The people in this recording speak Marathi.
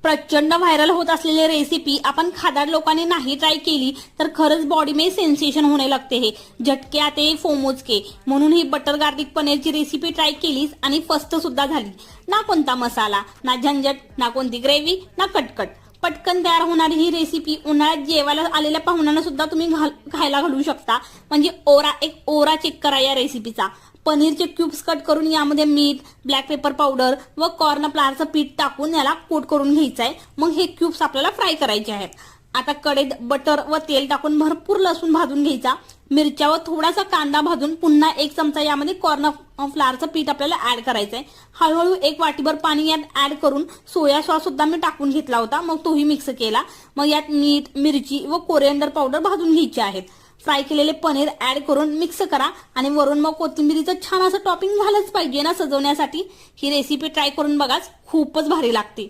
प्रचंड व्हायरल होत असलेली रेसिपी आपण खादाड लोकांनी नाही ट्राय केली तर खरंच बॉडी में सेन्सेशन होणे लागते हे झटके आते फोमोज के. म्हणून ही बटर गार्लिक पनीरची रेसिपी ट्राय केलीस आणि फस्त सुद्धा झाली. ना कोणता मसाला, ना झंझट, ना कोणती ग्रेव्ही, ना कटकट. पटकन तयार होणारी ही रेसिपी उन्हाळ्यात जेवायला आलेल्या पाहुण्यांना सुद्धा तुम्ही खायला घालू शकता. म्हणजे एक ओरा चेक करा या रेसिपीचा. पनीरचे क्यूब्स कट करून यामध्ये मीठ, ब्लॅक पेपर पावडर व कॉर्न फ्लावरचं पीठ टाकून याला कोट करून घ्यायचं आहे. मग हे क्यूब्स आपल्याला फ्राय करायचे आहेत. आता कढईत बटर व तेल टाकून भरपूर लसूण भाजून घ्यायचा. मिरच्या व थोडासा कांदा भाजून पुन्हा 1 चमचा यामध्ये कॉर्न फ्लावरचं पीठ आपल्याला ऍड करायचं आहे. हळूहळू 1 वाटीभर पाणी यात ऍड करून सोया सॉस सुद्धा मी टाकून घेतला होता. मग तोही मिक्स केला. मग यात मीठ, मिरची व कोरिअँडर पावडर भाजून घ्यायची आहेत. फ्राय केलेले पनीर ऍड करून मिक्स करा आणि वरून मग कोथिंबीरीचं छान असं टॉपिंग झालंच पाहिजे ना सजवण्यासाठी. ही रेसिपी ट्राय करून बघाच, खूपच भारी लागते.